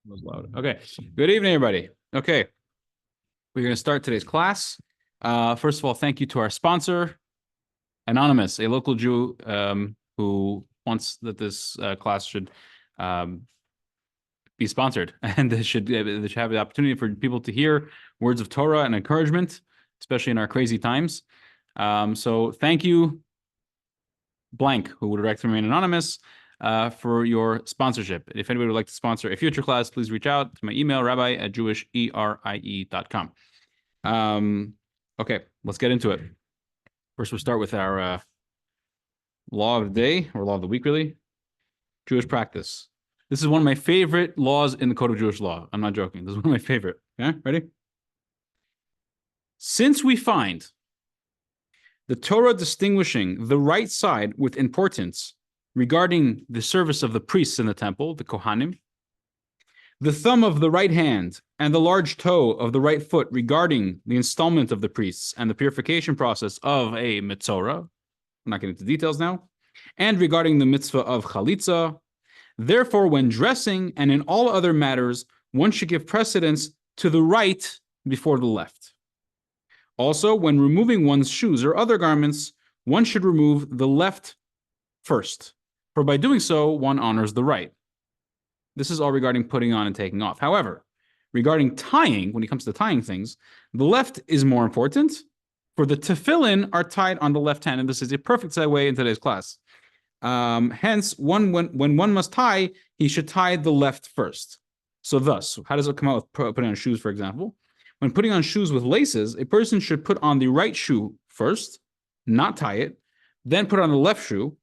Was loud. Okay. Good evening, everybody. Okay. We're going to start today's class. First of all, thank you to our sponsor, Anonymous, a local Jew who wants that this class should be sponsored and they should have the opportunity for people to hear words of Torah and encouragement, especially in our crazy times. So thank you, blank, who would like to remain anonymous, for your sponsorship. If anybody would like to sponsor a future class, please reach out to my email, rabbi@jewisherie.com. Okay, let's get into it. First, we'll start with our law of the day, or law of the week, really. Jewish practice. This is one of my favorite laws in the Code of Jewish Law. I'm not joking. This is one of my favorite. Okay, ready? Since we find the Torah distinguishing the right side with importance regarding the service of the priests in the temple, the Kohanim, the thumb of the right hand and the large toe of the right foot regarding the installment of the priests and the purification process of a mitzorah, I'm not getting into details now, and regarding the mitzvah of chalitza. Therefore, when dressing and in all other matters, one should give precedence to the right before the left. Also, when removing one's shoes or other garments, one should remove the left first, for by doing so, one honors the right. This is all regarding putting on and taking off. However, regarding tying, when it comes to tying things, the left is more important, for the tefillin are tied on the left hand, and this is a perfect segue in today's class. Hence, when one must tie, he should tie the left first. So thus, how does it come out with putting on shoes, for example? When putting on shoes with laces, a person should put on the right shoe first, not tie it, then put on the left shoe,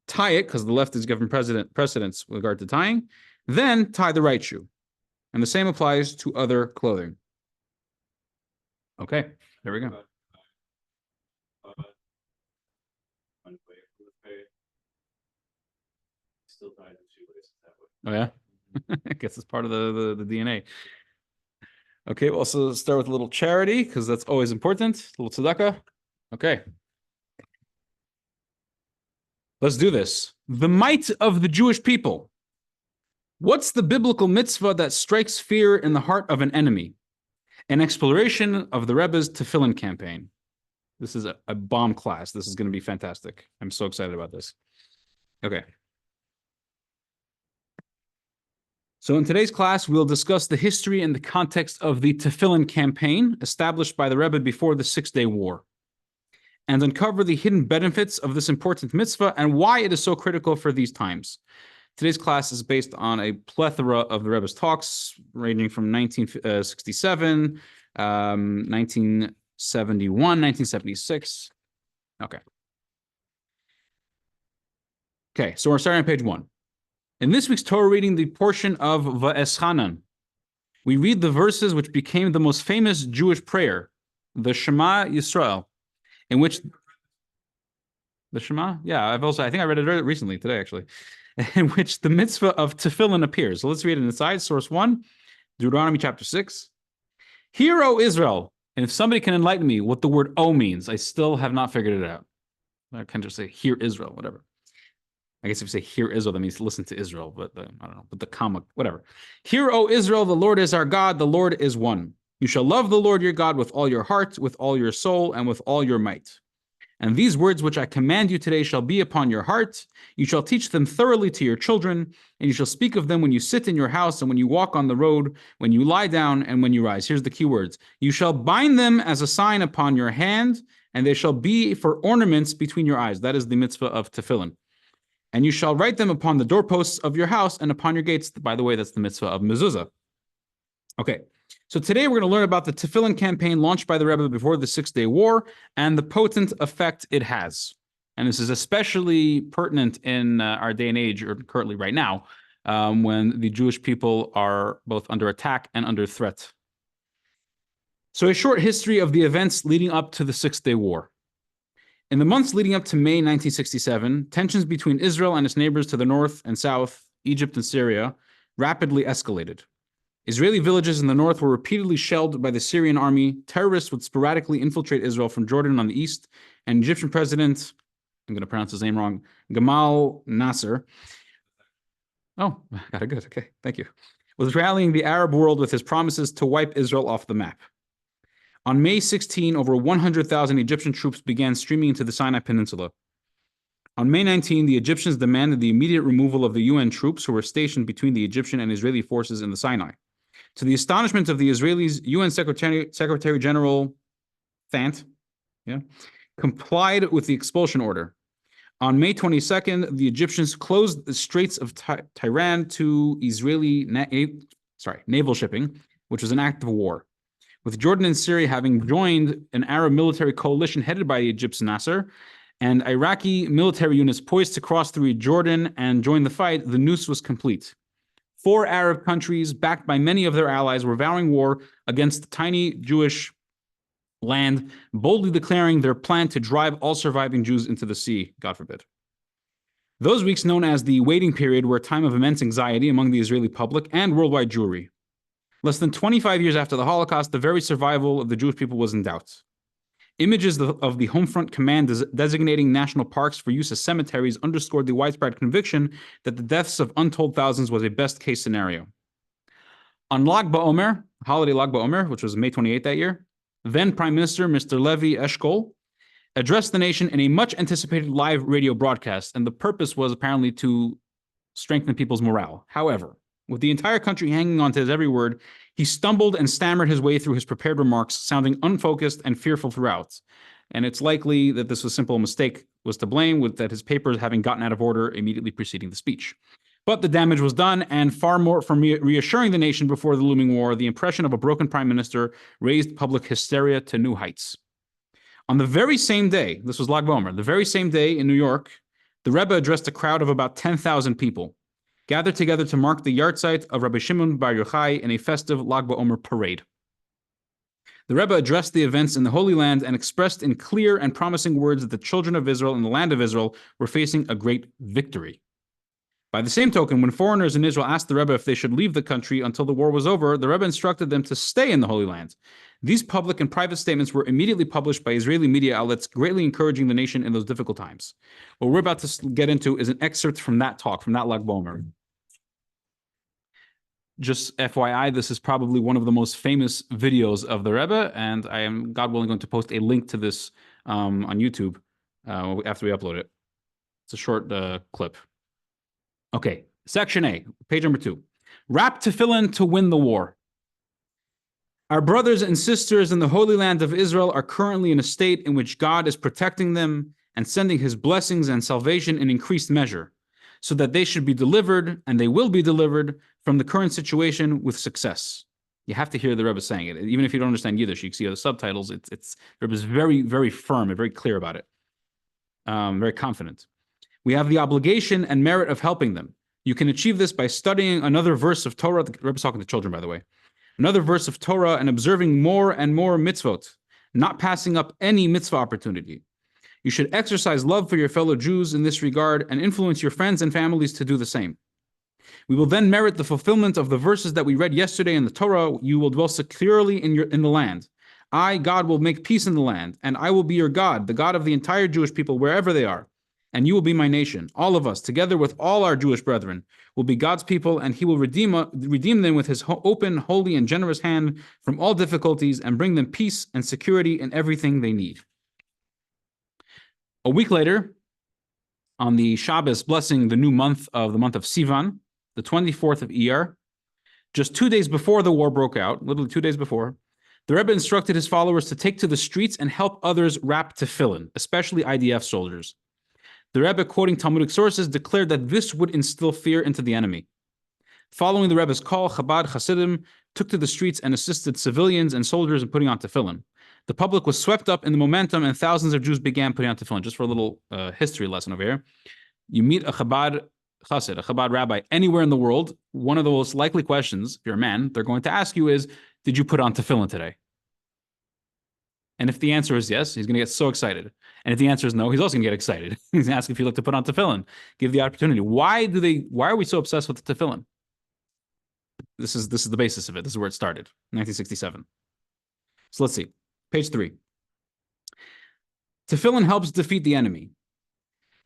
tie it, because the left is given precedence with regard to tying, then tie the right shoe. And the same applies to other clothing. Okay, there we go. Oh, yeah? I guess it's part of the DNA. Okay, we'll also start with a little charity, because that's always important. A little tzedakah. Okay. Let's do this. The might of the Jewish people. What's the biblical mitzvah that strikes fear in the heart of an enemy? An exploration of the Rebbe's Tefillin campaign. This is a bomb class. This is going to be fantastic. I'm so excited about this. Okay. So in today's class, we'll discuss the history and the context of the Tefillin campaign established by the Rebbe before the Six-Day War, and uncover the hidden benefits of this important mitzvah and why it is so critical for these times. Today's class is based on a plethora of the Rebbe's talks, ranging from 1967, 1971, 1976. Okay, so we're starting on page 1. In this week's Torah reading, the portion of Va'eschanan, we read the verses which became the most famous Jewish prayer, the Shema Yisrael, in which the Shema, yeah, I think I read it recently today, actually, in which the mitzvah of tefillin appears. So let's read it inside. Source 1, Deuteronomy chapter 6. Hear, O Israel, and if somebody can enlighten me what the word "O" means, I still have not figured it out. I can just say, hear Israel, whatever. I guess if you say hear Israel, that means listen to Israel, but I don't know, but the comma, whatever. Hear, O Israel, the Lord is our God, the Lord is one. You shall love the Lord your God with all your heart, with all your soul, and with all your might. And these words which I command you today shall be upon your heart. You shall teach them thoroughly to your children, and you shall speak of them when you sit in your house and when you walk on the road, when you lie down and when you rise. Here's the key words. You shall bind them as a sign upon your hand, and they shall be for ornaments between your eyes. That is the mitzvah of tefillin. And you shall write them upon the doorposts of your house and upon your gates. By the way, that's the mitzvah of mezuzah. Okay, so today we're going to learn about the Tefillin campaign launched by the Rebbe before the Six-Day War and the potent effect it has. And this is especially pertinent in our day and age, or currently right now, when the Jewish people are both under attack and under threat. So a short history of the events leading up to the Six-Day War. In the months leading up to May 1967, tensions between Israel and its neighbors to the north and south, Egypt and Syria, rapidly escalated. Israeli villages in the north were repeatedly shelled by the Syrian army. Terrorists would sporadically infiltrate Israel from Jordan on the east, and Egyptian President, I'm going to pronounce his name wrong, Gamal Nasser. Oh, got it good. Okay, thank you. was rallying the Arab world with his promises to wipe Israel off the map. On May 16, over 100,000 Egyptian troops began streaming into the Sinai Peninsula. On May 19, the Egyptians demanded the immediate removal of the UN troops who were stationed between the Egyptian and Israeli forces in the Sinai. To the astonishment of the Israelis, UN Secretary General Thant complied with the expulsion order. On May 22nd, the Egyptians closed the Straits of Tiran to Israeli naval shipping, which was an act of war. With Jordan and Syria having joined an Arab military coalition headed by Egypt's Nasser, and Iraqi military units poised to cross through Jordan and join the fight, the noose was complete. 4 Arab countries, backed by many of their allies, were vowing war against the tiny Jewish land, boldly declaring their plan to drive all surviving Jews into the sea, God forbid. Those weeks known as the waiting period were a time of immense anxiety among the Israeli public and worldwide Jewry. Less than 25 years after the Holocaust, the very survival of the Jewish people was in doubt. Images of the Homefront Command designating national parks for use as cemeteries underscored the widespread conviction that the deaths of untold thousands was a best-case scenario. On Lag BaOmer, holiday Lag BaOmer, which was May 28 that year, then Prime Minister Mr. Levi Eshkol addressed the nation in a much-anticipated live radio broadcast, and the purpose was apparently to strengthen people's morale. However, with the entire country hanging on to his every word, he stumbled and stammered his way through his prepared remarks, sounding unfocused and fearful throughout. And it's likely that this was simple mistake was to blame, with that his papers having gotten out of order immediately preceding the speech. But the damage was done, and far more from reassuring the nation before the looming war, the impression of a broken prime minister raised public hysteria to new heights. On the very same day, this was Lag BaOmer, the very same day in New York, the Rebbe addressed a crowd of about 10,000 people, gathered together to mark the yahrzeit of Rabbi Shimon Bar Yochai in a festive Lag BaOmer parade. The Rebbe addressed the events in the Holy Land and expressed in clear and promising words that the children of Israel and the land of Israel were facing a great victory. By the same token, when foreigners in Israel asked the Rebbe if they should leave the country until the war was over, the Rebbe instructed them to stay in the Holy Land. These public and private statements were immediately published by Israeli media outlets, greatly encouraging the nation in those difficult times. What we're about to get into is an excerpt from that talk, from that Lag BaOmer. Just FYI, this is probably one of the most famous videos of the Rebbe, and I am, God willing, going to post a link to this on YouTube after we upload it. It's a short clip. Okay, section A, page number 2. Wrap tefillin to win the war. Our brothers and sisters in the Holy Land of Israel are currently in a state in which God is protecting them and sending his blessings and salvation in increased measure, so that they should be delivered, and they will be delivered, from the current situation with success. You have to hear the Rebbe saying it. Even if you don't understand Yiddish, you can see the subtitles. The Rebbe is very, very firm and very clear about it. Very confident. We have the obligation and merit of helping them. You can achieve this by studying another verse of Torah. The Rebbe is talking to children, by the way. Another verse of Torah and observing more and more mitzvot, not passing up any mitzvah opportunity. You should exercise love for your fellow Jews in this regard and influence your friends and families to do the same. We will then merit the fulfillment of the verses that we read yesterday in the Torah. You will dwell securely in the land. I, God, will make peace in the land, and I will be your God, the God of the entire Jewish people, wherever they are. And you will be my nation. All of us, together with all our Jewish brethren, will be God's people, and he will redeem them with his open, holy, and generous hand from all difficulties and bring them peace and security in everything they need. A week later, on the Shabbos blessing the month of Sivan, the 24th of Iyar, just 2 days before the war broke out, literally 2 days before, the Rebbe instructed his followers to take to the streets and help others wrap tefillin, especially IDF soldiers. The Rebbe, quoting Talmudic sources, declared that this would instill fear into the enemy. Following the Rebbe's call, Chabad Hasidim took to the streets and assisted civilians and soldiers in putting on tefillin. The public was swept up in the momentum, and thousands of Jews began putting on tefillin. Just for a little history lesson over here. You meet a Chabad Chassid, a Chabad rabbi, anywhere in the world, one of the most likely questions, if you're a man, they're going to ask you is, did you put on tefillin today? And if the answer is yes, he's going to get so excited. And if the answer is no, he's also going to get excited. He's going to ask if you like to put on tefillin. Give the opportunity. Why are we so obsessed with the tefillin? This is the basis of it. This is where it started, 1967. So let's see. Page 3. Tefillin helps defeat the enemy.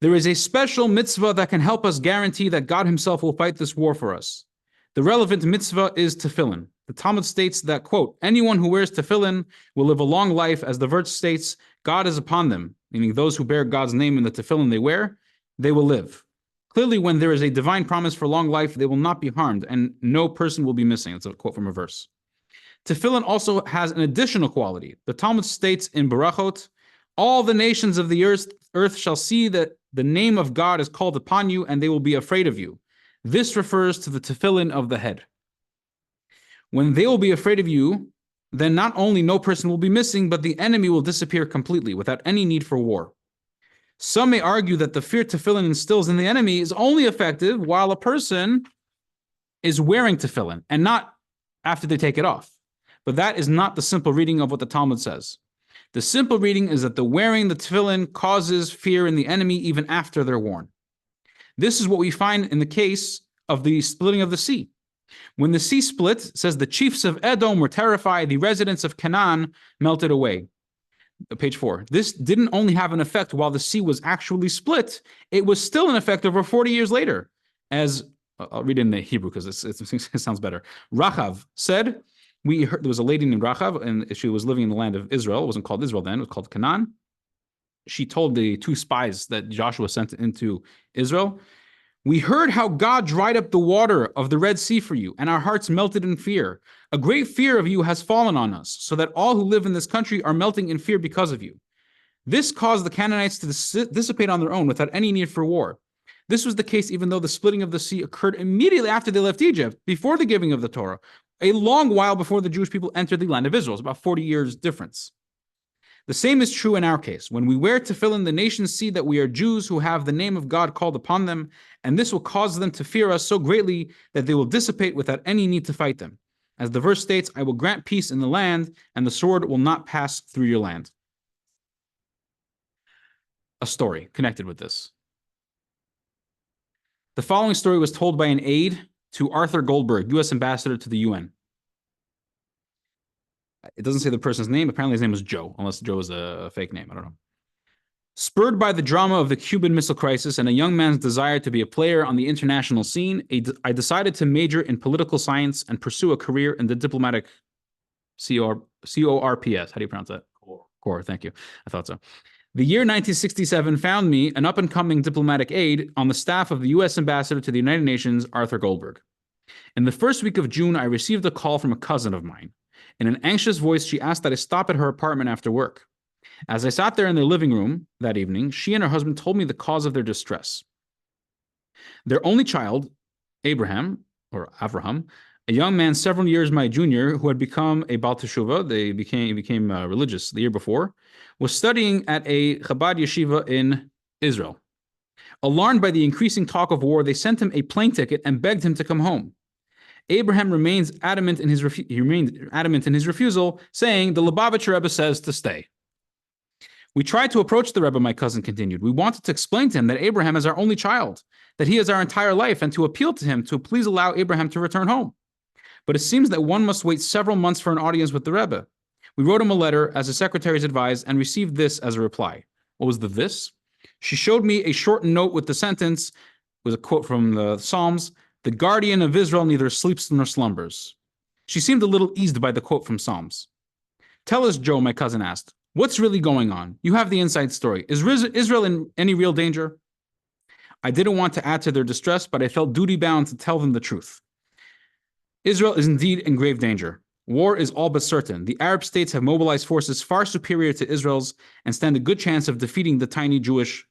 There is a special mitzvah that can help us guarantee that God himself will fight this war for us. The relevant mitzvah is tefillin. The Talmud states that, quote, anyone who wears tefillin will live a long life, as the verse states, God is upon them, meaning those who bear God's name in the tefillin they wear, they will live. Clearly, when there is a divine promise for long life, they will not be harmed, and no person will be missing. That's a quote from a verse. Tefillin also has an additional quality. The Talmud states in Barachot, all the nations of the earth shall see that the name of God is called upon you, and they will be afraid of you. This refers to the tefillin of the head. When they will be afraid of you, then not only no person will be missing, but the enemy will disappear completely without any need for war. Some may argue that the fear tefillin instills in the enemy is only effective while a person is wearing tefillin and not after they take it off. But that is not the simple reading of what the Talmud says. The simple reading is that the wearing the tefillin causes fear in the enemy even after they're worn. This is what we find in the case of the splitting of the sea. When the sea split, it says the chiefs of Edom were terrified, the residents of Canaan melted away. Page 4. This didn't only have an effect while the sea was actually split, it was still in effect over 40 years later. As I'll read it in the Hebrew because it sounds better. Rachav said, we heard there was a lady named Rachav, and she was living in the land of Israel. It wasn't called Israel then, it was called Canaan. She told the 2 spies that Joshua sent into Israel, we heard how God dried up the water of the Red Sea for you, and our hearts melted in fear. A great fear of you has fallen on us, so that all who live in this country are melting in fear because of you. This caused the Canaanites to dissipate on their own without any need for war. This was the case even though the splitting of the sea occurred immediately after they left Egypt, before the giving of the Torah, a long while before the Jewish people entered the land of Israel. It's about 40 years difference. The same is true in our case. When we wear tefillin, the nations see that we are Jews who have the name of God called upon them, and this will cause them to fear us so greatly that they will dissipate without any need to fight them. As the verse states, I will grant peace in the land, and the sword will not pass through your land. A story connected with this. The following story was told by an aide to Arthur Goldberg, U.S. ambassador to the UN. It doesn't say the person's name. Apparently his name was Joe, unless Joe is a fake name. I don't know. Spurred by the drama of the Cuban Missile Crisis and a young man's desire to be a player on the international scene, I decided to major in political science and pursue a career in the diplomatic CORPS. How do you pronounce that? Corps, thank you. I thought so. The year 1967 found me, an up-and-coming diplomatic aide, on the staff of the U.S. ambassador to the United Nations, Arthur Goldberg. In the first week of June, I received a call from a cousin of mine. In an anxious voice, she asked that I stop at her apartment after work. As I sat there in their living room that evening, she and her husband told me the cause of their distress. Their only child, Avraham, a young man several years my junior who had become a Baal Teshuvah, they became religious the year before, was studying at a Chabad yeshiva in Israel. Alarmed by the increasing talk of war, they sent him a plane ticket and begged him to come home. Abraham remained adamant in his refusal, saying, the Lubavitcher Rebbe says to stay. We tried to approach the Rebbe, my cousin continued. We wanted to explain to him that Abraham is our only child, that he is our entire life, and to appeal to him to please allow Abraham to return home. But it seems that one must wait several months for an audience with the Rebbe. We wrote him a letter, as the secretaries advised, and received this as a reply. What was the this? She showed me a shortened note with the sentence, with a quote from the Psalms, the guardian of Israel neither sleeps nor slumbers. She seemed a little eased by the quote from Psalms. Tell us, Joe, my cousin asked, what's really going on? You have the inside story. Is Israel in any real danger? I didn't want to add to their distress, but I felt duty-bound to tell them the truth. Israel is indeed in grave danger. War is all but certain. The Arab states have mobilized forces far superior to Israel's and stand a good chance of defeating the tiny Jewish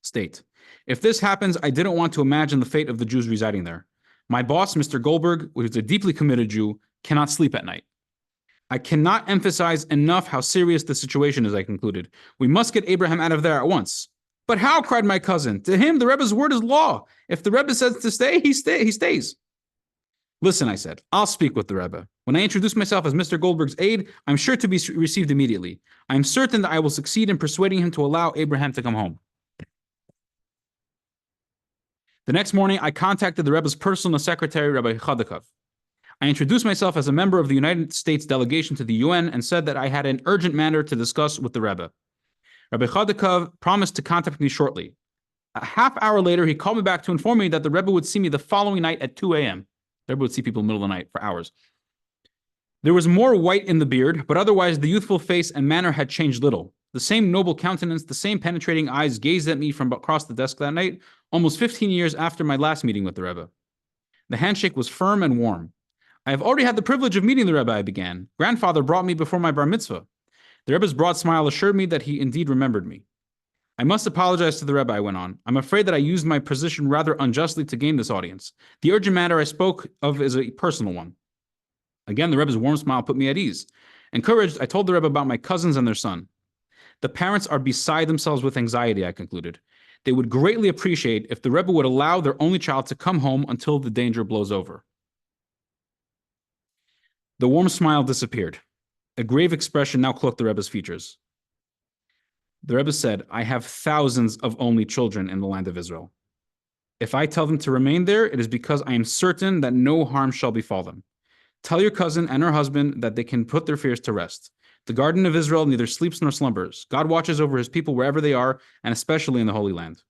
state. If this happens, I didn't want to imagine the fate of the Jews residing there. My boss, Mr. Goldberg, who is a deeply committed Jew, cannot sleep at night. I cannot emphasize enough how serious the situation is, I concluded. We must get Abraham out of there at once. But how? Cried my cousin. To him, the Rebbe's word is law. If the Rebbe says to stay, he stays. Listen, I said, I'll speak with the Rebbe. When I introduce myself as Mr. Goldberg's aide, I'm sure to be received immediately. I am certain that I will succeed in persuading him to allow Abraham to come home. The next morning, I contacted the Rebbe's personal secretary, Rabbi Chodakov. I introduced myself as a member of the United States delegation to the UN and said that I had an urgent matter to discuss with the Rebbe. Rabbi Chodakov promised to contact me shortly. A half hour later, he called me back to inform me that the Rebbe would see me the following night at 2 a.m. The Rebbe would see people in the middle of the night for hours. There was more white in the beard, but otherwise the youthful face and manner had changed little. The same noble countenance, the same penetrating eyes gazed at me from across the desk that night, almost 15 years after my last meeting with the Rebbe. The handshake was firm and warm. I have already had the privilege of meeting the Rebbe, I began. Grandfather brought me before my bar mitzvah. The Rebbe's broad smile assured me that he indeed remembered me. I must apologize to the Rebbe, I went on. I'm afraid that I used my position rather unjustly to gain this audience. The urgent matter I spoke of is a personal one. Again, the Rebbe's warm smile put me at ease. Encouraged, I told the Rebbe about my cousins and their son. The parents are beside themselves with anxiety, I concluded. They would greatly appreciate if the Rebbe would allow their only child to come home until the danger blows over. The warm smile disappeared. A grave expression now cloaked the Rebbe's features. The Rebbe said, I have thousands of only children in the land of Israel. If I tell them to remain there, it is because I am certain that no harm shall befall them. Tell your cousin and her husband that they can put their fears to rest. The garden of Israel neither sleeps nor slumbers. God watches over his people wherever they are, and especially in the Holy Land.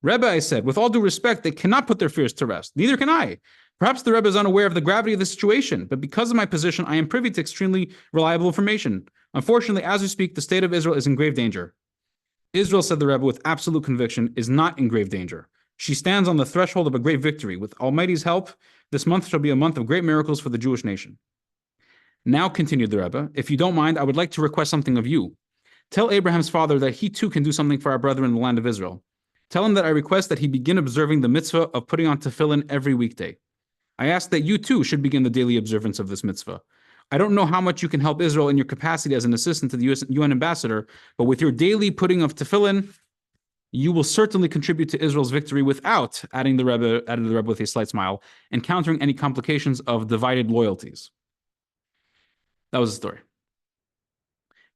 Rebbe, I said, with all due respect, they cannot put their fears to rest. Neither can I. Perhaps the Rebbe is unaware of the gravity of the situation, but because of my position, I am privy to extremely reliable information. Unfortunately, as we speak, the state of Israel is in grave danger. Israel, said the Rebbe with absolute conviction, is not in grave danger. She stands on the threshold of a great victory. With Almighty's help, this month shall be a month of great miracles for the Jewish nation. Now, continued the Rebbe, if you don't mind, I would like to request something of you. Tell Abraham's father that he too can do something for our brethren in the land of Israel. Tell him that I request that he begin observing the mitzvah of putting on tefillin every weekday. I ask that you too should begin the daily observance of this mitzvah. I don't know how much you can help Israel in your capacity as an assistant to the UN ambassador, but with your daily putting of tefillin, you will certainly contribute to Israel's victory without, added the Rebbe with a slight smile, encountering any complications of divided loyalties. That was the story.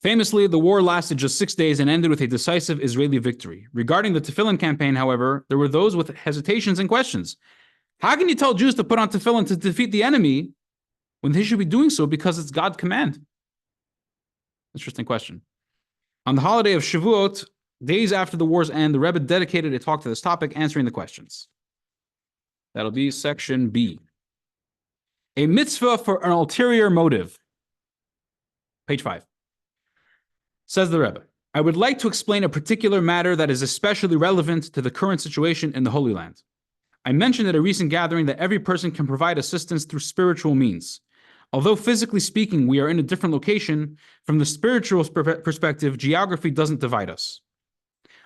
Famously, the war lasted just 6 days and ended with a decisive Israeli victory. Regarding the tefillin campaign, however, there were those with hesitations and questions. How can you tell Jews to put on tefillin to defeat the enemy when they should be doing so because it's God's command? Interesting question. On the holiday of Shavuot, days after the war's end, the Rebbe dedicated a talk to this topic, answering the questions. That'll be section B. A mitzvah for an ulterior motive. Page 5. Says the Rebbe, I would like to explain a particular matter that is especially relevant to the current situation in the Holy Land. I mentioned at a recent gathering that every person can provide assistance through spiritual means. Although physically speaking, we are in a different location, from the spiritual perspective, geography doesn't divide us.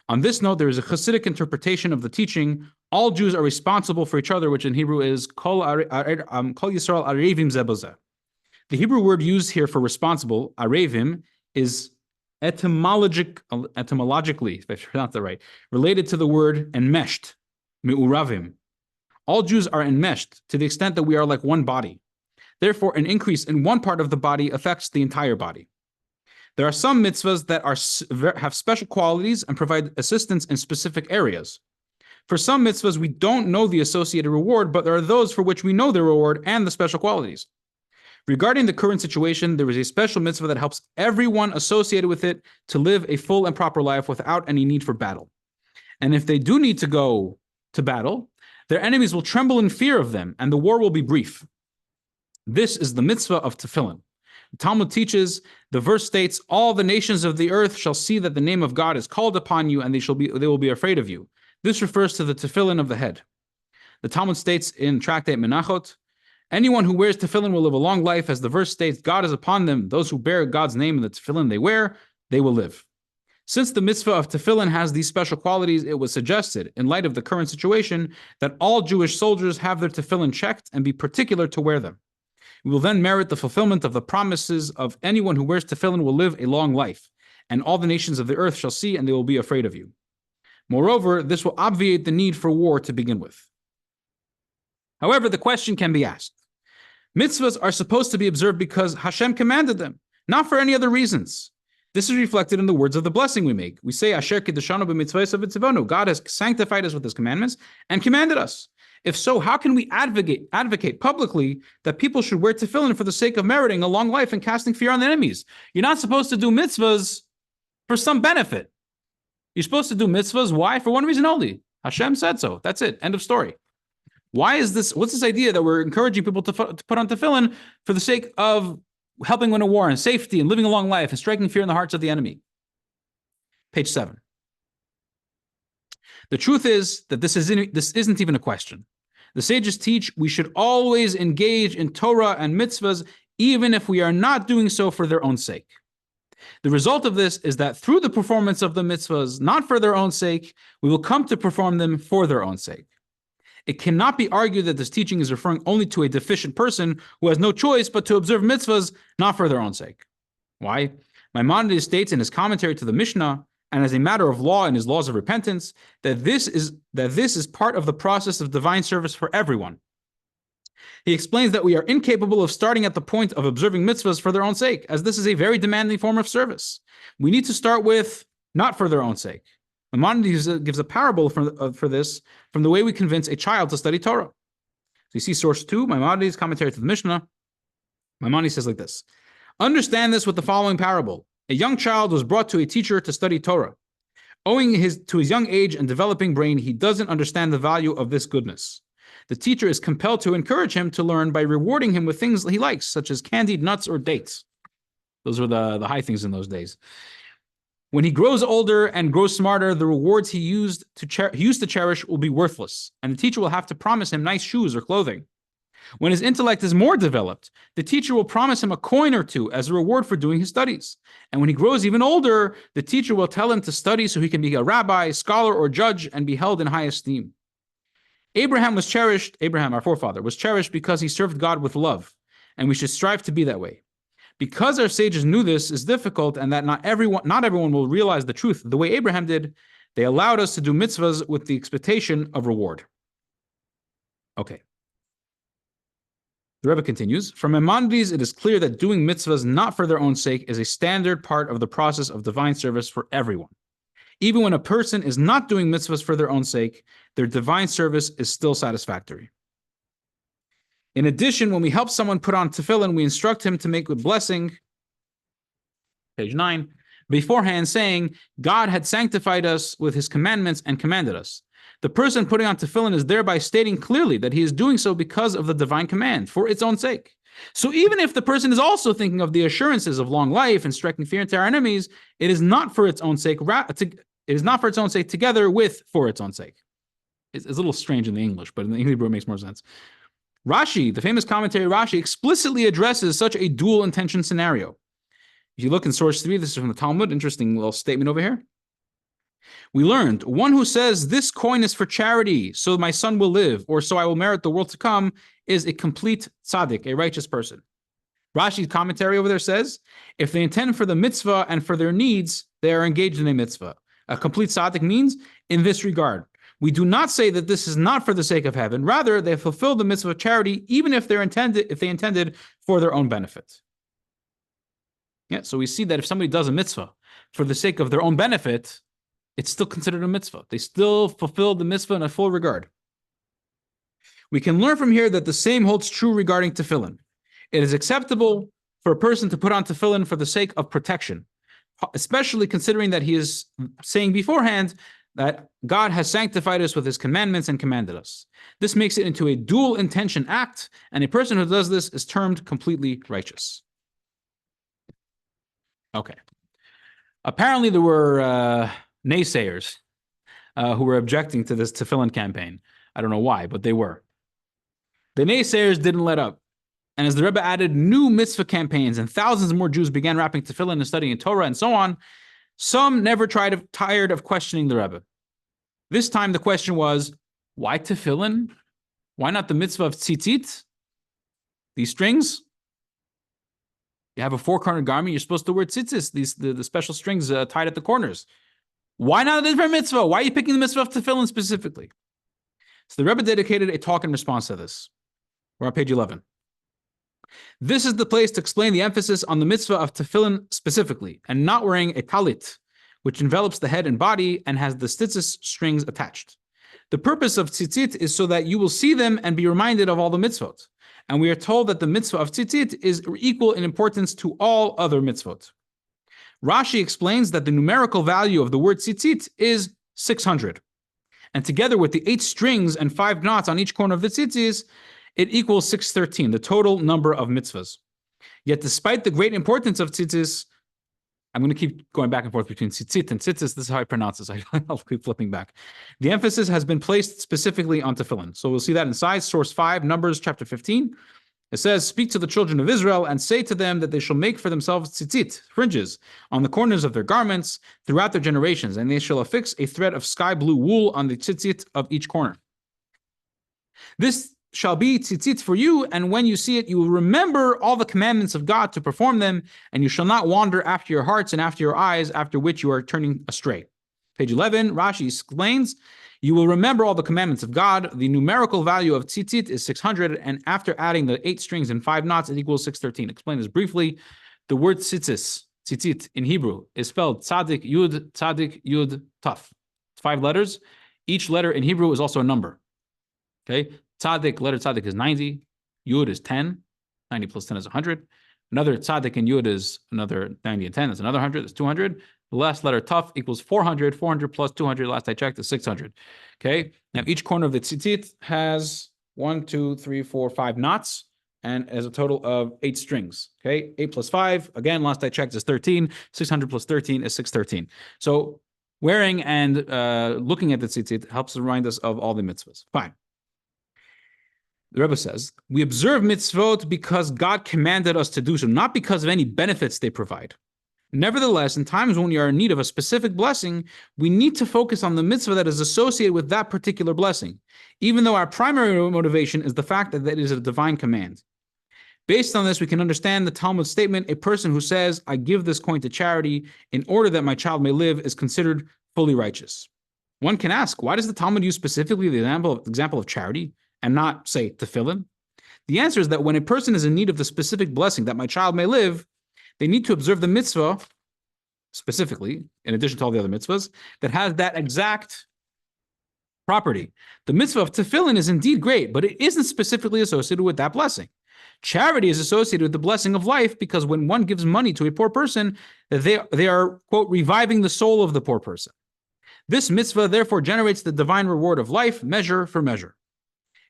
On this note, there is a Hasidic interpretation of the teaching, all Jews are responsible for each other, which in Hebrew is Kol Yisrael Arevim Zeh B'Zeh. The Hebrew word used here for responsible, arevim, is etymologically, if I pronounced that right, related to the word enmeshed, me'uravim. All Jews are enmeshed to the extent that we are like one body. Therefore, an increase in one part of the body affects the entire body. There are some mitzvahs that have special qualities and provide assistance in specific areas. For some mitzvahs, we don't know the associated reward, but there are those for which we know the reward and the special qualities. Regarding the current situation, there is a special mitzvah that helps everyone associated with it to live a full and proper life without any need for battle. And if they do need to go to battle, their enemies will tremble in fear of them, and the war will be brief. This is the mitzvah of tefillin. The Talmud teaches, the verse states, all the nations of the earth shall see that the name of God is called upon you, and they will be afraid of you. This refers to the tefillin of the head. The Talmud states in Tractate Menachot, anyone who wears tefillin will live a long life. As the verse states, God is upon them. Those who bear God's name in the tefillin they wear, they will live. Since the mitzvah of tefillin has these special qualities, it was suggested, in light of the current situation, that all Jewish soldiers have their tefillin checked and be particular to wear them. We will then merit the fulfillment of the promises of anyone who wears tefillin will live a long life, and all the nations of the earth shall see, and they will be afraid of you. Moreover, this will obviate the need for war to begin with. However, the question can be asked. Mitzvahs are supposed to be observed because Hashem commanded them, not for any other reasons. This is reflected in the words of the blessing we make. We say, Asher kiddushanu b'mitzvahs v'tzivonu. God has sanctified us with his commandments and commanded us. If so, how can we advocate publicly that people should wear tefillin for the sake of meriting a long life and casting fear on the enemies? You're not supposed to do mitzvahs for some benefit. You're supposed to do mitzvahs, why? For one reason only. Hashem said so. That's it. End of story. Why is this? What's this idea that we're encouraging people to put on tefillin for the sake of helping win a war and safety and living a long life and striking fear in the hearts of the enemy? Page 7. The truth is that this isn't even a question. The sages teach we should always engage in Torah and mitzvahs, even if we are not doing so for their own sake. The result of this is that through the performance of the mitzvahs, not for their own sake, we will come to perform them for their own sake. It cannot be argued that this teaching is referring only to a deficient person who has no choice but to observe mitzvahs not for their own sake. Why? Maimonides states in his commentary to the Mishnah, and as a matter of law in his laws of repentance, that this is part of the process of divine service for everyone. He explains that we are incapable of starting at the point of observing mitzvahs for their own sake, as this is a very demanding form of service. We need to start with not for their own sake. Maimonides gives a parable for this from the way we convince a child to study Torah. So you see source 2, Maimonides' commentary to the Mishnah. Maimonides says like this: understand this with the following parable. A young child was brought to a teacher to study Torah. Owing to his young age and developing brain, he doesn't understand the value of this goodness. The teacher is compelled to encourage him to learn by rewarding him with things he likes, such as candied nuts or dates. Those were the high things in those days. When he grows older and grows smarter, the rewards he used to cherish will be worthless, and the teacher will have to promise him nice shoes or clothing. When his intellect is more developed, the teacher will promise him a coin or two as a reward for doing his studies. And when he grows even older, the teacher will tell him to study so he can be a rabbi, scholar, or judge and be held in high esteem. Abraham, our forefather, was cherished because he served God with love, and we should strive to be that way. Because our sages knew this is difficult and that not everyone will realize the truth the way Abraham did, they allowed us to do mitzvahs with the expectation of reward. Okay. The Rebbe continues, from Maimonides, it is clear that doing mitzvahs not for their own sake is a standard part of the process of divine service for everyone. Even when a person is not doing mitzvahs for their own sake, their divine service is still satisfactory. In addition, when we help someone put on tefillin, we instruct him to make a blessing, page 9, beforehand saying, God had sanctified us with his commandments and commanded us. The person putting on tefillin is thereby stating clearly that he is doing so because of the divine command, for its own sake. So even if the person is also thinking of the assurances of long life and striking fear into our enemies, it is not for its own sake. It is not for its own sake together with for its own sake. It's a little strange in the English, but in the Hebrew it makes more sense. Rashi, the famous commentary Rashi, explicitly addresses such a dual intention scenario. If you look in source 3, this is from the Talmud, interesting little statement over here. We learned, one who says this coin is for charity, so my son will live, or so I will merit the world to come, is a complete tzaddik, a righteous person. Rashi's commentary over there says, if they intend for the mitzvah and for their needs, they are engaged in a mitzvah. A complete tzaddik means, in this regard, we do not say that this is not for the sake of heaven. Rather, they fulfill the mitzvah of charity, even if they intended for their own benefit. Yeah, so we see that if somebody does a mitzvah for the sake of their own benefit, it's still considered a mitzvah. They still fulfill the mitzvah in a full regard. We can learn from here that the same holds true regarding tefillin. It is acceptable for a person to put on tefillin for the sake of protection, especially considering that he is saying beforehand that God has sanctified us with his commandments and commanded us. This makes it into a dual intention act, and a person who does this is termed completely righteous. Okay. Apparently there were naysayers who were objecting to this tefillin campaign. I don't know why, but they were. The naysayers didn't let up. And as the Rebbe added new mitzvah campaigns and thousands more Jews began wrapping tefillin and studying Torah and so on, some never tired of questioning the Rebbe. This time the question was, why tefillin? Why not the mitzvah of tzitzit? These strings? You have a four-cornered garment, you're supposed to wear tzitzis, the special strings tied at the corners. Why not a different mitzvah? Why are you picking the mitzvah of tefillin specifically? So the Rebbe dedicated a talk in response to this. We're on page 11. This is the place to explain the emphasis on the mitzvah of tefillin specifically, and not wearing a talit, which envelops the head and body and has the tzitzis strings attached. The purpose of tzitzit is so that you will see them and be reminded of all the mitzvot. And we are told that the mitzvah of tzitzit is equal in importance to all other mitzvot. Rashi explains that the numerical value of the word tzitzit is 600. And together with the 8 strings and 5 knots on each corner of the tzitzis, it equals 613, the total number of mitzvahs. Yet despite the great importance of tzitzis, I'm going to keep going back and forth between tzitzit and tzitzis. This is how I pronounce this. I'll keep flipping back. The emphasis has been placed specifically on tefillin. So we'll see that inside source 5, Numbers chapter 15. It says, speak to the children of Israel and say to them that they shall make for themselves tzitzit, fringes, on the corners of their garments throughout their generations, and they shall affix a thread of sky blue wool on the tzitzit of each corner. This shall be tzitzit for you, and when you see it, you will remember all the commandments of God to perform them, and you shall not wander after your hearts and after your eyes, after which you are turning astray. Page 11, Rashi explains, you will remember all the commandments of God. The numerical value of tzitzit is 600, and after adding the 8 strings and 5 knots, it equals 613. Explain this briefly. The word tzitzit in Hebrew is spelled tzadik, yud, taf. It's 5 letters. Each letter in Hebrew is also a number. Okay, tzaddik, letter tzaddik is 90, yud is 10, 90 plus 10 is 100. Another tzaddik in yud is another 90 and 10, that's another 100, that's 200. The last letter taf equals 400, 400 plus 200, last I checked, is 600. Okay, now each corner of the tzitzit has 1, 2, 3, 4, 5 knots, and has a total of 8 strings. Okay, 8 plus 5, again, last I checked, is 13. 600 plus 13 is 613. So wearing and looking at the tzitzit helps remind us of all the mitzvahs. Fine. The Rebbe says, we observe mitzvot because God commanded us to do so, not because of any benefits they provide. Nevertheless, in times when we are in need of a specific blessing, we need to focus on the mitzvah that is associated with that particular blessing, even though our primary motivation is the fact that it is a divine command. Based on this, we can understand the Talmud's statement, a person who says, I give this coin to charity in order that my child may live, is considered fully righteous. One can ask, why does the Talmud use specifically the example of charity and not, say, tefillin? The answer is that when a person is in need of the specific blessing that my child may live, they need to observe the mitzvah, specifically, in addition to all the other mitzvahs, that has that exact property. The mitzvah of tefillin is indeed great, but it isn't specifically associated with that blessing. Charity is associated with the blessing of life because when one gives money to a poor person, they are, quote, reviving the soul of the poor person. This mitzvah therefore generates the divine reward of life, measure for measure.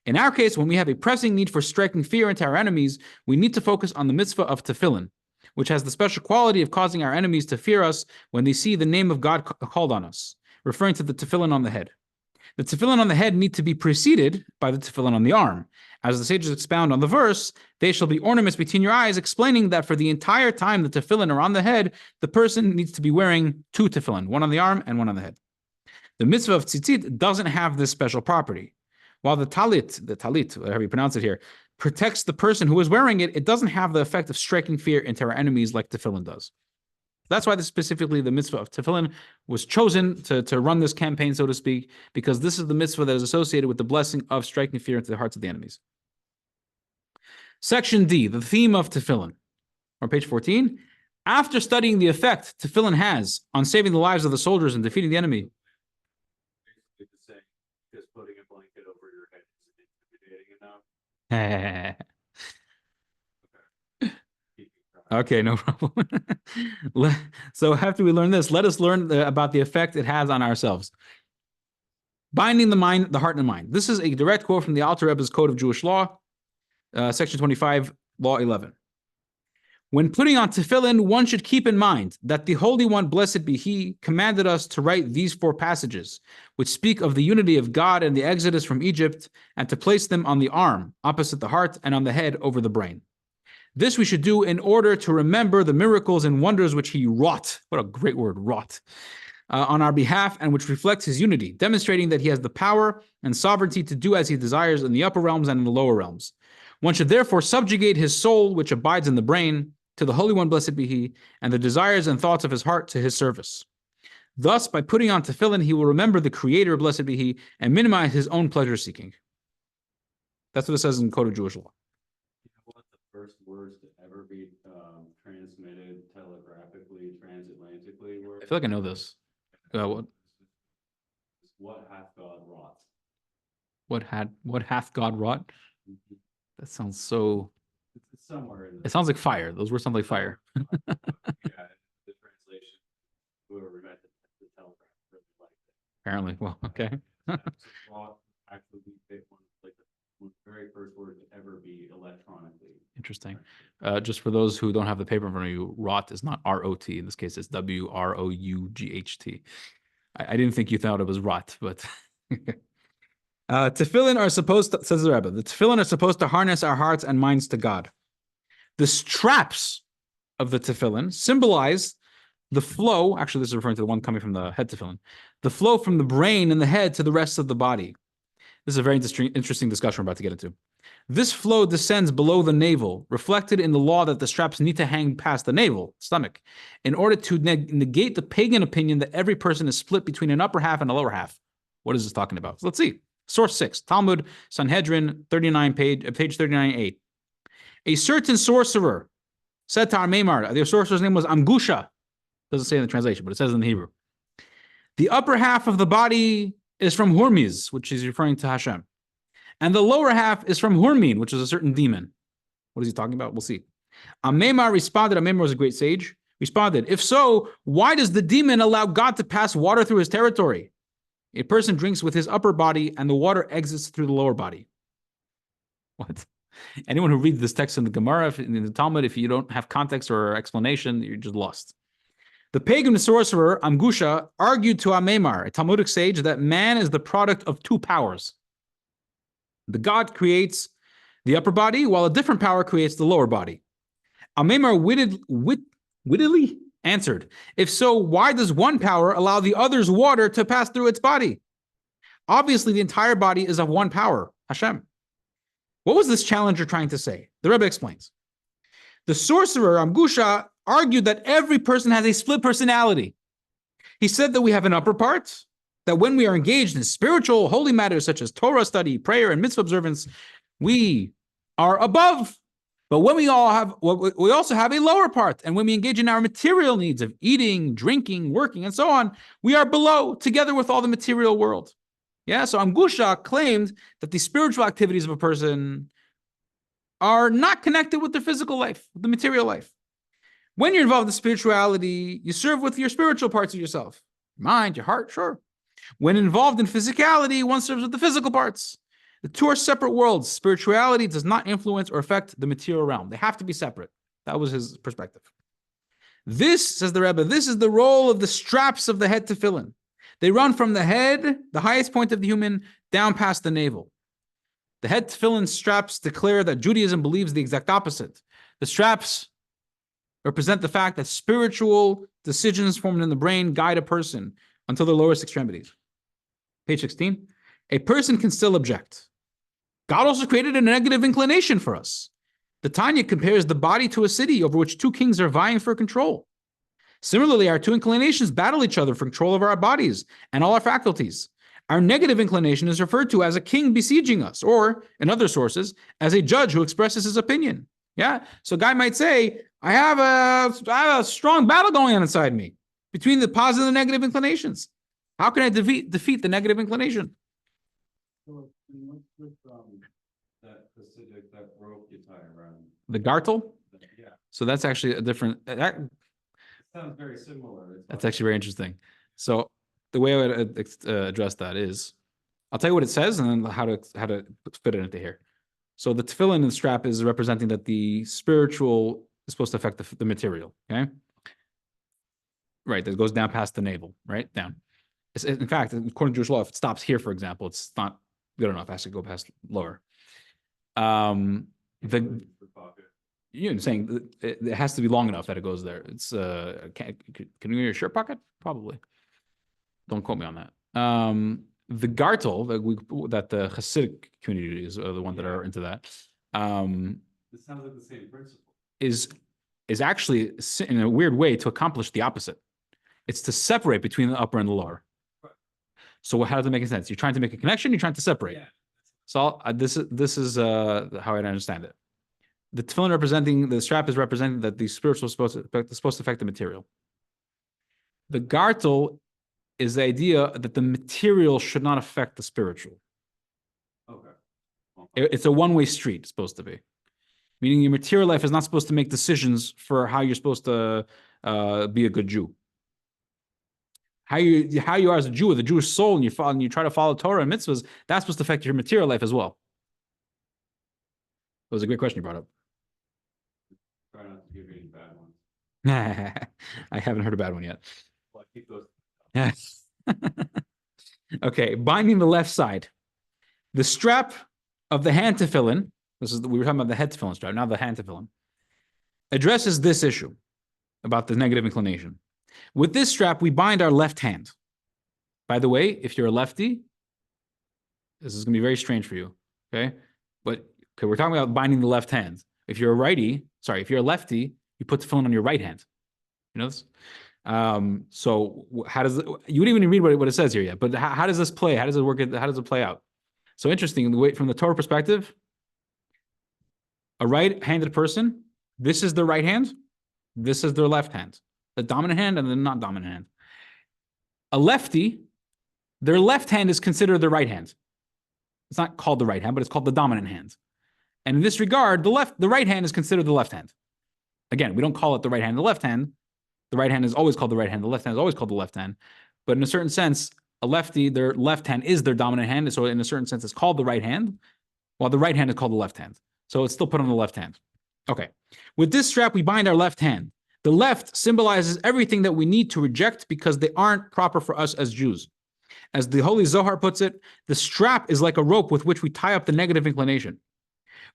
In our case, when we have a pressing need for striking fear into our enemies, we need to focus on the mitzvah of tefillin, which has the special quality of causing our enemies to fear us when they see the name of God called on us, referring to the tefillin on the head. The tefillin on the head need to be preceded by the tefillin on the arm. As the sages expound on the verse, they shall be ornaments between your eyes, explaining that for the entire time the tefillin are on the head, the person needs to be wearing 2 tefillin, one on the arm and one on the head. The mitzvah of tzitzit doesn't have this special property. While the talit, whatever you pronounce it here, protects the person who is wearing it, it doesn't have the effect of striking fear into our enemies like tefillin does. That's why specifically the mitzvah of tefillin was chosen to run this campaign, so to speak, because this is the mitzvah that is associated with the blessing of striking fear into the hearts of the enemies. Section D, the theme of tefillin, on page 14. After studying the effect tefillin has on saving the lives of the soldiers and defeating the enemy. Basically the same, just putting a blanket over your head isn't intimidating enough. Okay, no problem. So after we learn this, let us learn about the effect it has on ourselves. Binding the mind, the heart, and the mind. This is a direct quote from the Alter Rebbe's Code of Jewish Law, section 25, Law 11. When putting on tefillin, one should keep in mind that the Holy One, blessed be He, commanded us to write these 4 passages, which speak of the unity of God and the exodus from Egypt, and to place them on the arm, opposite the heart, and on the head, over the brain. This we should do in order to remember the miracles and wonders which He wrought. What a great word, wrought. On our behalf, and which reflects His unity, demonstrating that He has the power and sovereignty to do as He desires in the upper realms and in the lower realms. One should therefore subjugate his soul, which abides in the brain, to the Holy One, blessed be He, and the desires and thoughts of his heart to His service. Thus, by putting on tefillin, he will remember the Creator, blessed be He, and minimize his own pleasure-seeking. That's what it says in Code of Jewish Law. You know what the first words to ever be transmitted telegraphically, transatlantically were? I feel like I know this. What hath God wrought? What hath God wrought? Mm-hmm. That sounds so... It's somewhere in It sounds like fire. Those words sound like fire. Yeah, the translation, whoever read the telegraph really liked it. Apparently. Well, okay. Roth actually picked one of the very first word to ever be electronically. Interesting. Just for those who don't have the paper in front of you, rot is not R-O-T. In this case, it's W-R-O-U-G-H-T. I didn't think you thought it was rot, but tefillin are supposed to, says the Rebbe, the tefillin are supposed to harness our hearts and minds to God. The straps of the tefillin symbolize the flow. Actually, this is referring to the one coming from the head tefillin. The flow from the brain and the head to the rest of the body. This is a very interesting discussion we're about to get into. This flow descends below the navel, reflected in the law that the straps need to hang past the navel, stomach, in order to negate the pagan opinion that every person is split between an upper half and a lower half. What is this talking about? So let's see. Source 6, Talmud, Sanhedrin, 39 page 39a. A certain sorcerer said to our Maimar, the sorcerer's name was Amgusha. Doesn't say in the translation, but it says in the Hebrew. The upper half of the body is from Hermes, which is referring to Hashem. And the lower half is from Hurmin, which is a certain demon. What is he talking about? We'll see. Amemar responded, Amemar was a great sage, responded, if so, why does the demon allow God to pass water through his territory? A person drinks with his upper body and the water exits through the lower body. What? Anyone who reads this text in the Gemara, in the Talmud, if you don't have context or explanation, you're just lost. The pagan sorcerer, Amgusha, argued to Amemar, a Talmudic sage, that man is the product of two powers. The God creates the upper body, while a different power creates the lower body. Amemar wittily answered, if so, why does one power allow the other's water to pass through its body? Obviously, the entire body is of one power, Hashem. What was this challenger trying to say? The Rebbe explains. The sorcerer, Amgusha, argued that every person has a split personality. He said that we have an upper part, that when we are engaged in spiritual, holy matters such as Torah study, prayer, and mitzvah observance, we are above. But when we also have a lower part. And when we engage in our material needs of eating, drinking, working, and so on, we are below, together with all the material world. Yeah, so Amgusha claimed that the spiritual activities of a person are not connected with their physical life, the material life. When you're involved in spirituality, you serve with your spiritual parts of yourself. Your mind, your heart, sure. When involved in physicality, one serves with the physical parts. The two are separate worlds. Spirituality does not influence or affect the material realm. They have to be separate. That was his perspective. This, says the Rebbe, this is the role of the straps of the head tefillin. They run from the head, the highest point of the human, down past the navel. The head tefillin straps declare that Judaism believes the exact opposite. The straps represent the fact that spiritual decisions formed in the brain guide a person until their lowest extremities. Page 16. A person can still object. God also created a negative inclination for us. The Tanya compares the body to a city over which two kings are vying for control. Similarly, our two inclinations battle each other for control of our bodies and all our faculties. Our negative inclination is referred to as a king besieging us, or, in other sources, as a judge who expresses his opinion. Yeah? So a guy might say, I have a strong battle going on inside me between the positive and the negative inclinations. How can I defeat the negative inclination? So what's with that rope you tie around? The gartel? Yeah. So that's actually a different... That sounds very similar. That's actually very interesting. So the way I would address that is, I'll tell you what it says and then how to fit it into here. So the tefillin and the strap is representing that the spiritual is supposed to affect the material, okay? Right, that goes down past the navel, right? Down. In fact, according to Jewish law, if it stops here, for example, it's not good enough. It has to go past lower. You're saying it has to be long enough that it goes there. It's can you hear your shirt pocket? Probably. Don't quote me on that. The gartel that the Hasidic community is the one that are into that. This sounds like the same principle. Is actually in a weird way to accomplish the opposite. It's to separate between the upper and the lower. Right. So how does it make sense? You're trying to make a connection. You're trying to separate. Yeah. So this is how I understand it. The tefillin representing the strap is representing that the spiritual is supposed to affect the material. The gartel is the idea that the material should not affect the spiritual. Okay. It's a one-way street, it's supposed to be. Meaning your material life is not supposed to make decisions for how you're supposed to be a good Jew. how you are as a Jew with a Jewish soul, and you try to follow Torah and mitzvahs, that's supposed to affect your material life as well. It was a great question you brought up. Try not to give any bad ones. I haven't heard a bad one yet. Well, I keep those. Yes. Okay, binding the left side. The strap of the hand tefillin, we were talking about the head tefillin strap, now the hand tefillin, addresses this issue about the negative inclination. With this strap, we bind our left hand. By the way, if you're a lefty, this is going to be very strange for you, okay? But okay, we're talking about binding the left hand. If you're a lefty, you put tefillin on your right hand. You know this? So how does you didn't even read what it says here yet? But how does this play? How does it work? How does it play out? So interesting. The way from the Torah perspective, a right-handed person, this is their right hand, this is their left hand, the dominant hand and the not dominant hand. A lefty, their left hand is considered the right hand. It's not called the right hand, but it's called the dominant hand. And in this regard, the right hand is considered the left hand. Again, we don't call it the right hand, the left hand. The right hand is always called the right hand. The left hand is always called the left hand. But in a certain sense, a lefty, their left hand is their dominant hand. So in a certain sense, it's called the right hand, while the right hand is called the left hand. So it's still put on the left hand. Okay. With this strap, we bind our left hand. The left symbolizes everything that we need to reject because they aren't proper for us as Jews. As the Holy Zohar puts it, the strap is like a rope with which we tie up the negative inclination.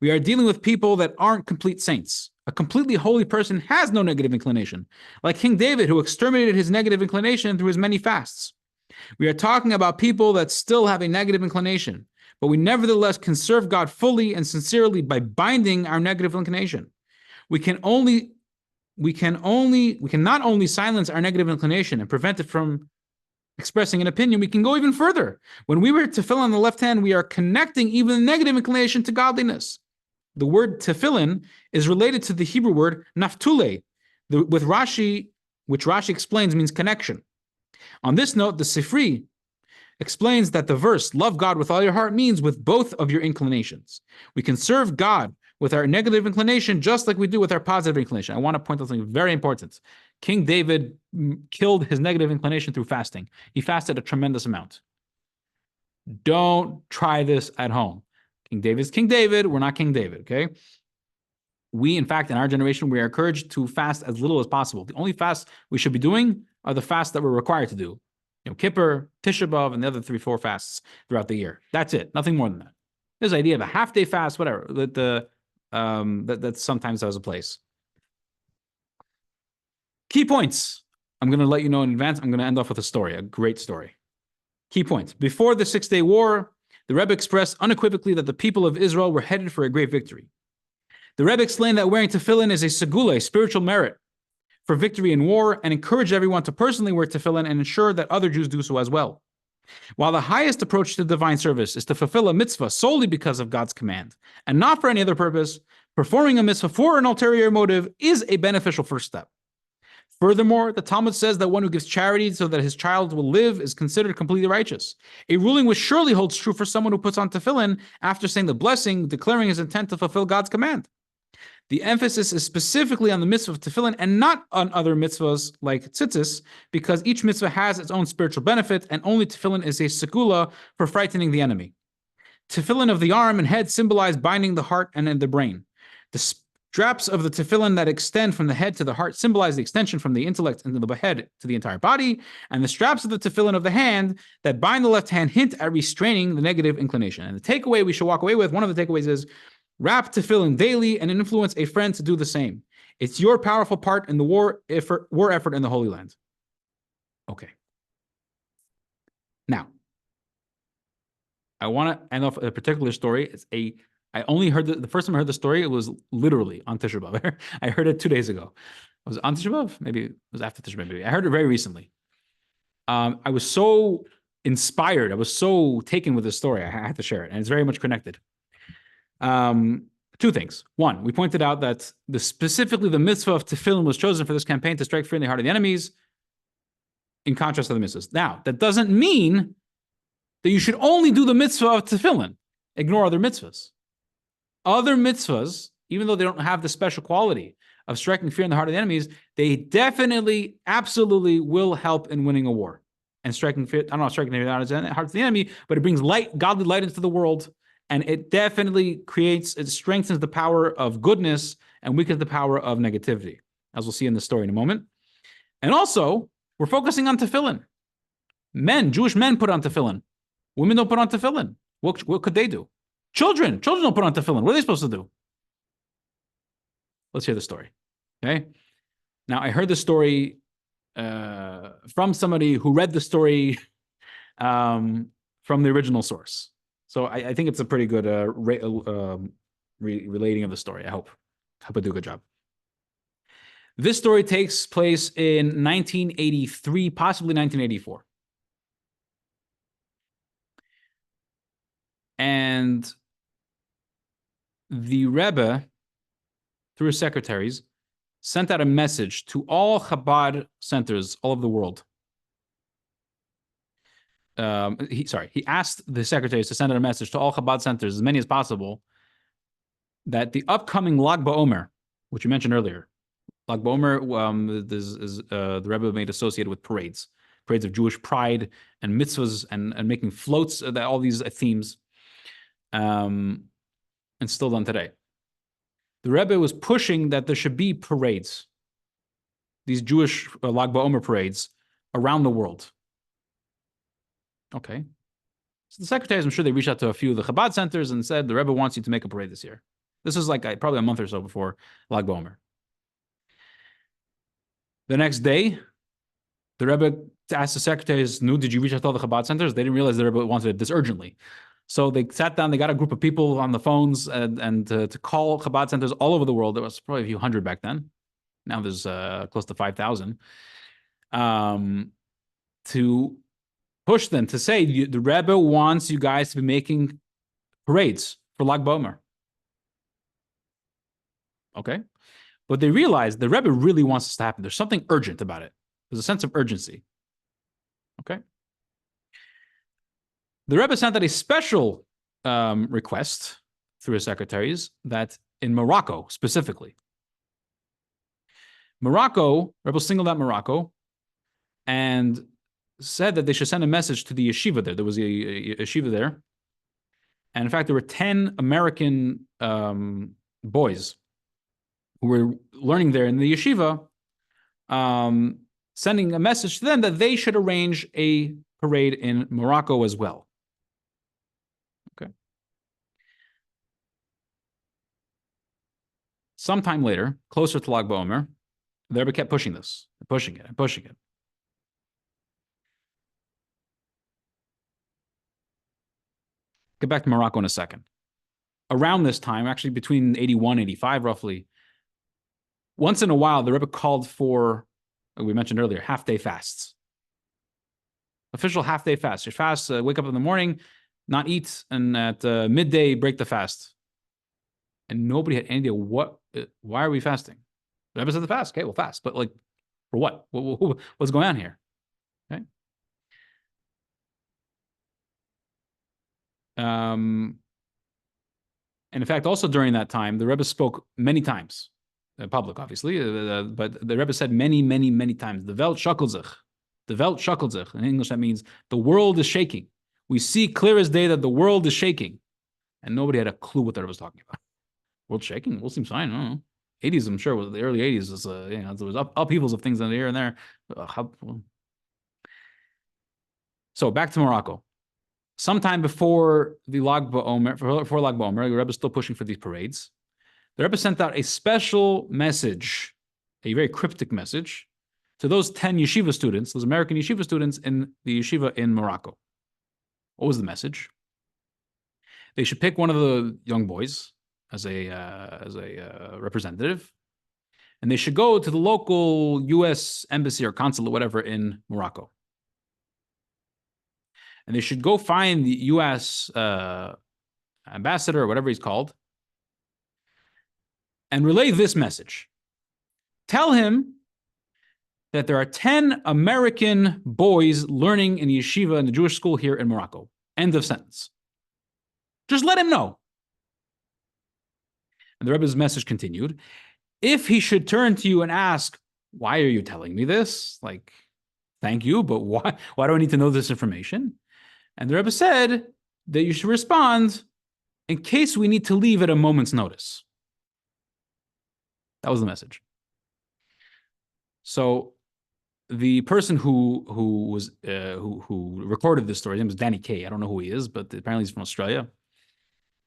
We are dealing with people that aren't complete saints. A completely holy person has no negative inclination, like King David, who exterminated his negative inclination through his many fasts. We are talking about people that still have a negative inclination, but we nevertheless can serve God fully and sincerely by binding our negative inclination. We can not only silence our negative inclination and prevent it from expressing an opinion, we can go even further. When we wear tefillin on the left hand, we are connecting even the negative inclination to godliness. The word tefillin is related to the Hebrew word naftule, which Rashi explains means connection. On this note, the Sifri explains that the verse, love God with all your heart, means with both of your inclinations. We can serve God with our negative inclination just like we do with our positive inclination. I want to point out something very important. King David killed his negative inclination through fasting. He fasted a tremendous amount. Don't try this at home. King David's King David. We're not King David, okay? We, in fact, in our generation, we are encouraged to fast as little as possible. The only fasts we should be doing are the fasts that we're required to do. Kippur, Tisha B'Av, and the other 3-4 fasts throughout the year. That's it. Nothing more than that. There's the idea of a half-day fast, whatever, that sometimes has a place. Key points. I'm going to let you know in advance. I'm going to end off with a story, a great story. Key points. Before the 6-day war, the Rebbe expressed unequivocally that the people of Israel were headed for a great victory. The Rebbe explained that wearing tefillin is a segula, a spiritual merit for victory in war, and encouraged everyone to personally wear tefillin and ensure that other Jews do so as well. While the highest approach to divine service is to fulfill a mitzvah solely because of God's command, and not for any other purpose, performing a mitzvah for an ulterior motive is a beneficial first step. Furthermore, the Talmud says that one who gives charity so that his child will live is considered completely righteous, a ruling which surely holds true for someone who puts on tefillin after saying the blessing, declaring his intent to fulfill God's command. The emphasis is specifically on the mitzvah of tefillin and not on other mitzvahs like tzitzis, because each mitzvah has its own spiritual benefit, and only tefillin is a segula for frightening the enemy. Tefillin of the arm and head symbolize binding the heart and the brain. The straps of the tefillin that extend from the head to the heart symbolize the extension from the intellect into the head to the entire body, and the straps of the tefillin of the hand that bind the left hand hint at restraining the negative inclination. And the takeaway we should walk away with, one of the takeaways is, wrap tefillin daily and influence a friend to do the same. It's your powerful part in the war effort in the Holy Land. Okay. Now, I want to end off a particular story. I only heard the first time I heard the story, it was literally on Tisha B'Av. I heard it 2 days ago. Was it on Tisha B'Av? Maybe it was after Tisha B'Av. Maybe. I heard it very recently. I was so inspired. I was so taken with this story. I had to share it, and it's very much connected. 2 things. One, we pointed out that specifically the mitzvah of tefillin was chosen for this campaign to strike fear in the heart of the enemies, in contrast to the mitzvahs. Now, that doesn't mean that you should only do the mitzvah of tefillin. Ignore other mitzvahs. Other mitzvahs, even though they don't have the special quality of striking fear in the heart of the enemies, they definitely, absolutely will help in winning a war. and striking fear. I don't know, striking fear out of the hearts of the enemy, but it brings light, godly light into the world, and it definitely it strengthens the power of goodness and weakens the power of negativity, as we'll see in the story in a moment. And also, we're focusing on tefillin. Men, Jewish men put on tefillin. Women don't put on tefillin. What could they do? Children don't put on tefillin. What are they supposed to do? Let's hear the story. Okay. Now, I heard the story from somebody who read the story from the original source. So I think it's a pretty good relating of the story. I hope I do a good job. This story takes place in 1983, possibly 1984. And the Rebbe, through his secretaries, sent out a message to all Chabad centers all over the world. He asked the secretaries to send out a message to all Chabad centers, as many as possible, that the upcoming Lag BaOmer, which you mentioned earlier, Lag BaOmer the Rebbe made associated with parades of Jewish pride and mitzvahs and making floats, all these themes, and still done today. The Rebbe was pushing that there should be parades, these Jewish Lag BaOmer parades around the world. Okay. So the secretaries, I'm sure they reached out to a few of the Chabad centers and said, the Rebbe wants you to make a parade this year. This was like probably a month or so before Lag BaOmer. The next day, the Rebbe asked the secretaries, did you reach out to all the Chabad centers? They didn't realize the Rebbe wanted it this urgently. So they sat down, they got a group of people on the phones and to call Chabad centers all over the world. There was probably a few hundred back then. Now there's close to 5,000. To push them, to say, the Rebbe wants you guys to be making parades for Lag BaOmer. Okay? But they realized the Rebbe really wants this to happen. There's something urgent about it. There's a sense of urgency. Okay? The Rebbe sent out a special request through his secretaries that in Morocco, specifically, Rebbe singled out Morocco and said that they should send a message to the yeshiva there. There was a yeshiva there. And in fact, there were 10 American boys who were learning there in the yeshiva, sending a message to them that they should arrange a parade in Morocco as well. Okay. Sometime later, closer to Lag BaOmer, the Rebbe kept pushing this, pushing it. Get back to Morocco in a second. Around this time, actually between 81 and 85 roughly, once in a while, the Rebbe called for, like we mentioned earlier, half-day fasts. Official half-day fast. You fast, wake up in the morning, not eat, and at midday, break the fast. And nobody had any idea why are we fasting? The Rebbe said the fast. Okay, we'll fast. But like, for what? What's going on here? Okay. And in fact, also during that time, the Rebbe spoke many times. Public, obviously, but the Rebbe said many, many, many times, the Welt schaukelt sich. The Welt schaukelt sich. In English, that means the world is shaking. We see clear as day that the world is shaking. And nobody had a clue what the Rebbe was talking about. World shaking? World seems fine. I don't know. 80s, I'm sure, was the early 80s. Was, there was upheavals of things in here and there. So back to Morocco. Sometime before the Lag BaOmer, the Rebbe is still pushing for these parades. The Rebbe sent out a special message, a very cryptic message, to those 10 yeshiva students, those American yeshiva students in the yeshiva in Morocco. What was the message? They should pick one of the young boys as a representative, and they should go to the local U.S. embassy or consulate, whatever, in Morocco. And they should go find the U.S. ambassador or whatever he's called, and relay this message. Tell him that there are 10 American boys learning in the yeshiva in the Jewish school here in Morocco. End of sentence. Just let him know. And the Rebbe's message continued. If he should turn to you and ask, why are you telling me this? Like, Thank you, but why? Why do I need to know this information? And the Rebbe said that you should respond in case we need to leave at a moment's notice. That was the message. So the person who recorded this story, his name is Danny Kaye. I don't know who he is, but apparently he's from Australia.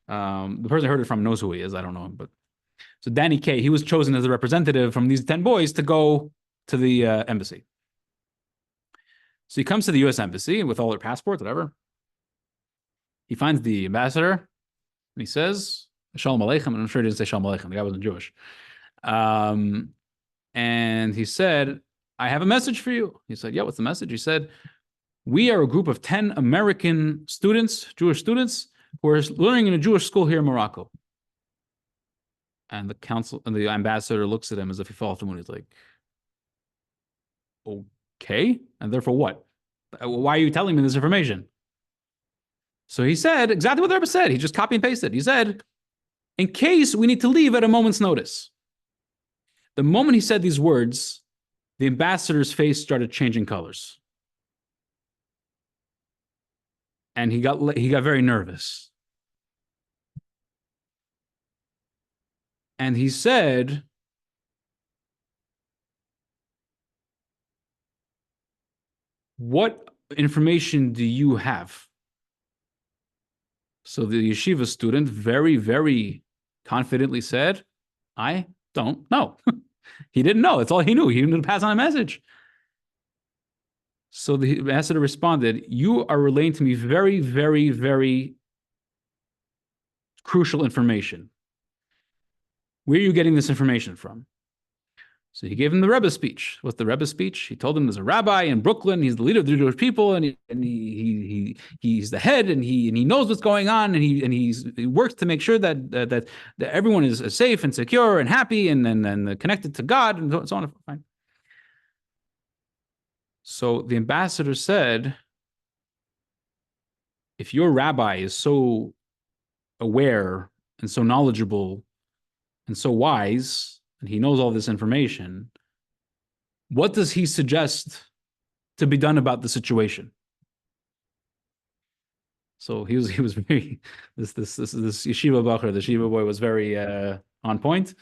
The person I heard it from knows who he is. I don't know him, but so Danny Kaye, he was chosen as a representative from these 10 boys to go to the embassy. So he comes to the U.S. embassy with all their passports, whatever. He finds the ambassador and he says, Shalom Aleichem. And I'm sure he didn't say Shalom Aleichem. The guy wasn't Jewish. And he said, I have a message for you. He said, yeah, what's the message? He said, we are a group of 10 American students, Jewish students, who are learning in a Jewish school here in Morocco. And the ambassador looks at him as if he fell off the moon. He's like, okay. And therefore what? Why are you telling me this information? So he said exactly what the Rebbe said. He just copy and pasted. He said, in case we need to leave at a moment's notice. The moment he said these words, the ambassador's face started changing colors. And he got very nervous. And he said, what information do you have? So the yeshiva student very, very confidently said, I don't know. He didn't know. That's all he knew. He knew to pass on a message. So the ambassador responded, you are relaying to me very, very, very crucial information. Where are you getting this information from? So he gave him the Rebbe speech. What's the Rebbe speech? He told him there's a rabbi in Brooklyn. He's the leader of the Jewish people, and he's the head, and he knows what's going on, and he works to make sure that everyone is safe and secure and happy and connected to God and so on and so forth. So the ambassador said, if your rabbi is so aware and so knowledgeable and so wise, and he knows all this information, what does he suggest to be done about the situation? So he was very this yeshiva bacher, the yeshiva boy was very on point,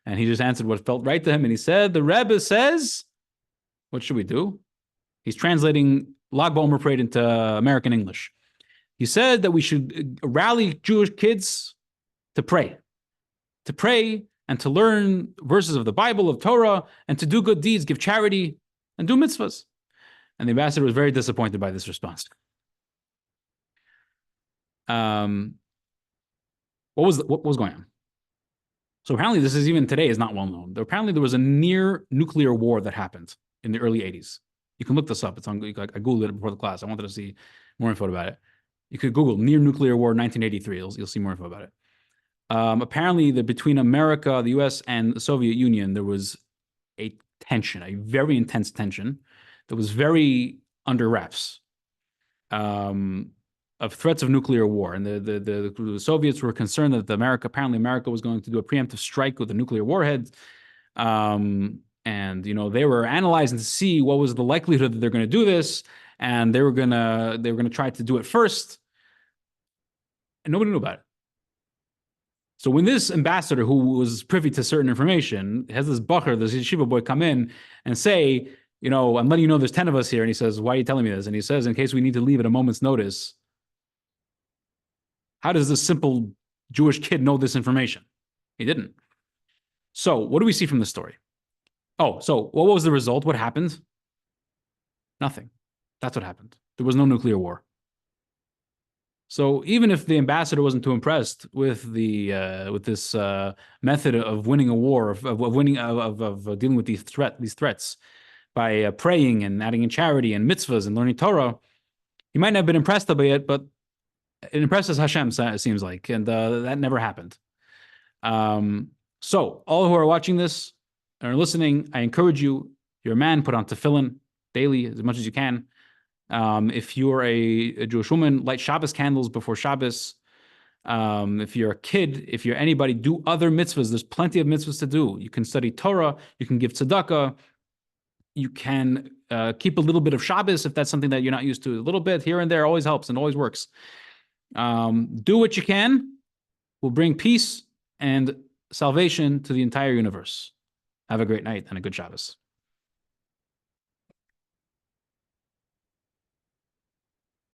and he just answered what felt right to him, and he said, the Rebbe says, what should we do? He's translating Lag BaOmer parade into American English. He said that we should rally Jewish kids to pray and to learn verses of the Bible, of Torah, and to do good deeds, give charity, and do mitzvahs. And the ambassador was very disappointed by this response. What was going on? So apparently this is even today is not well known. Apparently there was a near nuclear war that happened in the early 80s. You can look this up. It's on, I Googled it before the class. I wanted to see more info about it. You could Google near nuclear war 1983. You'll see more info about it. Apparently, between America, the U.S., and the Soviet Union, there was a tension, a very intense tension that was very under wraps of threats of nuclear war. And the Soviets were concerned that America was going to do a preemptive strike with a nuclear warhead. And they were analyzing to see what was the likelihood that they're going to do this, and they were going to try to do it first, and nobody knew about it. So when this ambassador, who was privy to certain information, has this bacher, this yeshiva boy, come in and say, I'm letting you know there's 10 of us here, and he says, why are you telling me this? And he says, in case we need to leave at a moment's notice. How does this simple Jewish kid know this information? He didn't. So what do we see from this story? Oh, so what was the result? What happened? Nothing. That's what happened. There was no nuclear war. So even if the ambassador wasn't too impressed with this method of winning a war, of dealing with these threats by praying and adding in charity and mitzvahs and learning Torah, he might not have been impressed by it, but it impresses Hashem, it seems like, and that never happened. So all who are watching this or listening, I encourage you, you're a man, put on tefillin daily as much as you can. If you're a Jewish woman, light Shabbos candles before Shabbos. If you're a kid, if you're anybody, do other mitzvahs. There's plenty of mitzvahs to do. You can study Torah. You can give tzedakah. You can Keep a little bit of Shabbos if that's something that you're not used to. A little bit here and there always helps and always works. Do what you can will bring peace and salvation to the entire universe. Have a great night and a good Shabbos.